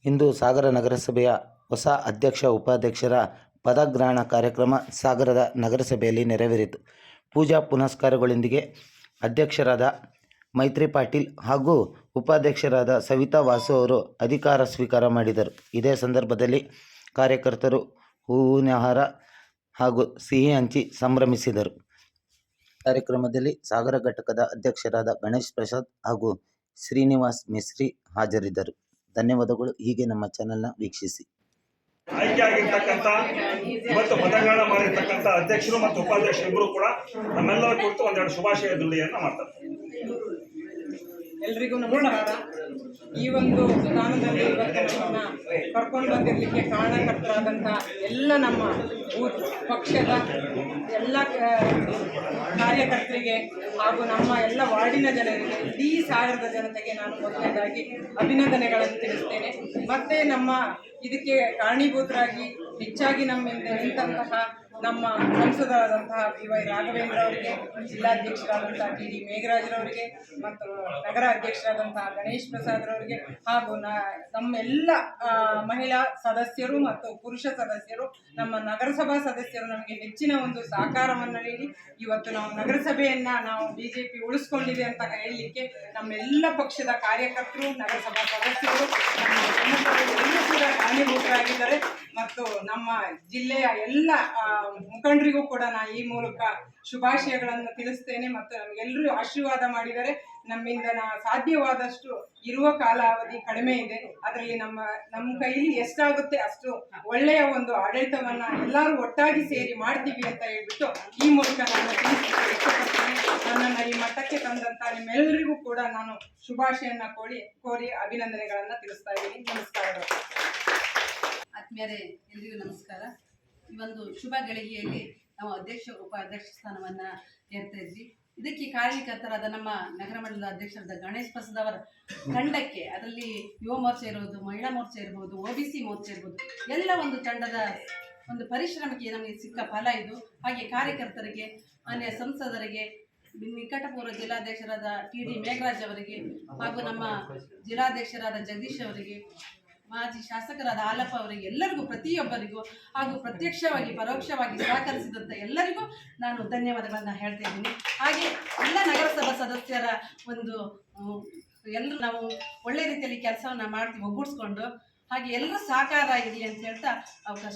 ಇಂದು ಸಾಗರ ನಗರಸಭೆಯ ಹೊಸ ಅಧ್ಯಕ್ಷ ಉಪಾಧ್ಯಕ್ಷರ ಪದಗ್ರಹಣ ಕಾರ್ಯಕ್ರಮ ಸಾಗರದ ನಗರಸಭೆಯಲ್ಲಿ ನೆರವೇರಿತು. ಪೂಜಾ ಪುನಸ್ಕಾರಗಳೊಂದಿಗೆ ಅಧ್ಯಕ್ಷರಾದ ಮೈತ್ರಿ ಪಾಟೀಲ್ ಹಾಗೂ ಉಪಾಧ್ಯಕ್ಷರಾದ ಸವಿತಾ ವಾಸು ಅವರು ಅಧಿಕಾರ ಸ್ವೀಕಾರ ಮಾಡಿದರು. ಇದೇ ಸಂದರ್ಭದಲ್ಲಿ ಕಾರ್ಯಕರ್ತರು ಹೂವಿನ ಹಾರ ಹಾಗೂ ಸಿಹಿ ಹಂಚಿ ಸಂಭ್ರಮಿಸಿದರು. ಕಾರ್ಯಕ್ರಮದಲ್ಲಿ ಸಾಗರ ಘಟಕದ ಅಧ್ಯಕ್ಷರಾದ ಗಣೇಶ್ ಪ್ರಸಾದ್ ಹಾಗೂ ಶ್ರೀನಿವಾಸ್ ಮಿಸ್ರಿ ಹಾಜರಿದ್ದರು. ಧನ್ಯವಾದಗಳು. ಹೀಗೆ ನಮ್ಮ ಚಾನೆಲ್ನ ವೀಕ್ಷಿಸಿ. ಆಯ್ಕೆಯಾಗಿರ್ತಕ್ಕಂಥ ಇವತ್ತು ಪದಗ್ರಹಣ ಮಾಡಿರ್ತಕ್ಕಂಥ ಅಧ್ಯಕ್ಷರು ಮತ್ತು ಉಪಾಧ್ಯಕ್ಷರು ಇಬ್ಬರು ಕೂಡ ನಮ್ಮೆಲ್ಲರ ಕುರಿತು ಒಂದೆರಡು ಶುಭಾಶಯ ನುಡಿಯನ್ನು ಮಾಡ್ತಾರೆ. ಎಲ್ರಿಗೂ ನಮಸ್ಕಾರ. ಈ ಒಂದು ಸ್ಥಾನದಲ್ಲಿ ಇವತ್ತು ನಮ್ಮನ್ನು ಕರ್ಕೊಂಡು ಬಂದಿರಲಿಕ್ಕೆ ಕಾರಣಕರ್ತರಾದಂಥ ಎಲ್ಲ ನಮ್ಮ ಪಕ್ಷದ ಎಲ್ಲ ಕಾರ್ಯಕರ್ತರಿಗೆ ಹಾಗೂ ನಮ್ಮ ಎಲ್ಲ ವಾರ್ಡಿನ ಜನರಿಗೆ, ಇಡೀ ಸಾಗರದ ಜನತೆಗೆ ನಾನು ಮೊದಲನೇದಾಗಿ ಅಭಿನಂದನೆಗಳನ್ನು ತಿಳಿಸ್ತೇನೆ. ಮತ್ತು ನಮ್ಮ ಇದಕ್ಕೆ ಕಾರಣೀಭೂತರಾಗಿ ಹೆಚ್ಚಾಗಿ ನಮ್ಮಿಂದ ನಿಂತಹ ನಮ್ಮ ಸಂಸದರಾದಂತಹ BY ರಾಘವೇಂದ್ರ ಅವರಿಗೆ, ಜಿಲ್ಲಾಧ್ಯಕ್ಷರಾದಂತಹ TD ಮೇಘರಾಜರವರಿಗೆ ಮತ್ತು ನಗರ ಅಧ್ಯಕ್ಷರಾದಂತಹ ಗಣೇಶ್ ಪ್ರಸಾದ್ರವರಿಗೆ ಹಾಗೂ ನಮ್ಮೆಲ್ಲ ಮಹಿಳಾ ಸದಸ್ಯರು ಮತ್ತು ಪುರುಷ ಸದಸ್ಯರು, ನಮ್ಮ ನಗರಸಭಾ ಸದಸ್ಯರು ನಮಗೆ ಹೆಚ್ಚಿನ ಒಂದು ಸಹಕಾರವನ್ನು ನೀಡಿ ಇವತ್ತು ನಾವು ನಗರಸಭೆಯನ್ನು ನಾವು BJP ಉಳಿಸ್ಕೊಂಡಿದೆ ಅಂತ ಹೇಳಲಿಕ್ಕೆ ನಮ್ಮೆಲ್ಲ ಪಕ್ಷದ ಕಾರ್ಯಕರ್ತರು, ನಗರಸಭಾ ಸದಸ್ಯರು ಎಲ್ಲರೂ ಕೂಡ ಕಾರಣೀಭೂತರಾಗಿದ್ದಾರೆ. ಮತ್ತು ನಮ್ಮ ಜಿಲ್ಲೆಯ ಎಲ್ಲ ಮುಖಂಡರಿಗೂ ಕೂಡ ನಾನು ಈ ಮೂಲಕ ಶುಭಾಶಯಗಳನ್ನು ತಿಳಿಸ್ತೇನೆ. ಮತ್ತು ನಮಗೆಲ್ಲರೂ ಆಶೀರ್ವಾದ ಮಾಡಿದರೆ ನಮ್ಮಿಂದ ಸಾಧ್ಯವಾದಷ್ಟು ಇರುವ ಕಾಲಾವಧಿ ಕಡಿಮೆ ಇದೆ, ಅದರಲ್ಲಿ ನಮ್ಮ ಕೈಲಿ ಎಷ್ಟಾಗುತ್ತೆ ಅಷ್ಟು ಒಳ್ಳೆಯ ಒಂದು ಆಡಳಿತವನ್ನು ಎಲ್ಲರೂ ಒಟ್ಟಾಗಿ ಸೇರಿ ಮಾಡ್ತೀವಿ ಅಂತ ಹೇಳ್ಬಿಟ್ಟು ಈ ಮೂಲಕ ನಾನು ಇಷ್ಟಪಡ್ತೀನಿ. ನನ್ನನ್ನು ಈ ಮಟ್ಟಕ್ಕೆ ತಂದಂಥ ನಿಮ್ಮೆಲ್ಲರಿಗೂ ಕೂಡ ನಾನು ಶುಭಾಶಯನ ಕೋರಿ ಅಭಿನಂದನೆಗಳನ್ನು ತಿಳಿಸ್ತಾ ಇದ್ದೀನಿ. ನಮಸ್ಕಾರಗಳು. ಆತ್ಮೀಯರೇ, ಎಲ್ರಿಗೂ ನಮಸ್ಕಾರ. ಈ ಒಂದು ಶುಭ ಗಳಿಗೆಯಲ್ಲಿ ನಾವು ಅಧ್ಯಕ್ಷ ಉಪಾಧ್ಯಕ್ಷ ಸ್ಥಾನವನ್ನು ಏರ್ತಾ ಇದ್ವಿ. ಇದಕ್ಕೆ ಕಾರಣಕರ್ತರಾದ ನಮ್ಮ ನಗರ ಮಂಡಲದ ಅಧ್ಯಕ್ಷರಾದ ಗಣೇಶ್ ಪ್ರಸಾದ್ ಅವರ ತಂಡಕ್ಕೆ, ಅದರಲ್ಲಿ ಯುವ ಮೋರ್ಚೆ ಇರ್ಬೋದು, ಮಹಿಳಾ ಮೋರ್ಚೆ ಇರ್ಬೋದು, OBC ಮೋರ್ಚೆ ಇರ್ಬೋದು, ಎಲ್ಲ ಒಂದು ತಂಡದ ಒಂದು ಪರಿಶ್ರಮಕ್ಕೆ ನಮಗೆ ಸಿಕ್ಕ ಫಲ ಇದು. ಹಾಗೆ ಕಾರ್ಯಕರ್ತರಿಗೆ, ಮಾನ್ಯ ಸಂಸದರಿಗೆ, ನಿಕಟಪೂರ್ವ ಜಿಲ್ಲಾಧ್ಯಕ್ಷರಾದ TD ಮೇಘರಾಜ್ ಅವರಿಗೆ ಹಾಗೂ ನಮ್ಮ ಜಿಲ್ಲಾಧ್ಯಕ್ಷರಾದ ಜಗದೀಶ್ ಅವರಿಗೆ, ಮಾಜಿ ಶಾಸಕರಾದ ಹಾಲಪ್ಪ ಅವರಿಗೆ, ಎಲ್ಲರಿಗೂ ಪ್ರತಿಯೊಬ್ಬರಿಗೂ ಹಾಗೂ ಪ್ರತ್ಯಕ್ಷವಾಗಿ ಪರೋಕ್ಷವಾಗಿ ಸಹಕರಿಸಿದಂಥ ಎಲ್ಲರಿಗೂ ನಾನು ಧನ್ಯವಾದಗಳನ್ನು ಹೇಳ್ತಾ ಇದ್ದೀನಿ. ಹಾಗೆ ಎಲ್ಲ ನಗರಸಭಾ ಸದಸ್ಯರ ಒಂದು ಎಲ್ಲರೂ ನಾವು ಒಳ್ಳೆ ರೀತಿಯಲ್ಲಿ ಕೆಲಸವನ್ನು ಮಾಡ್ತೀವಿ ಒಗ್ಗೂಡಿಸ್ಕೊಂಡು. ಹಾಗೆ ಎಲ್ಲರೂ ಸಹಕಾರ ಇರಲಿ ಅಂತ ಹೇಳ್ತಾ ಅವಕಾಶ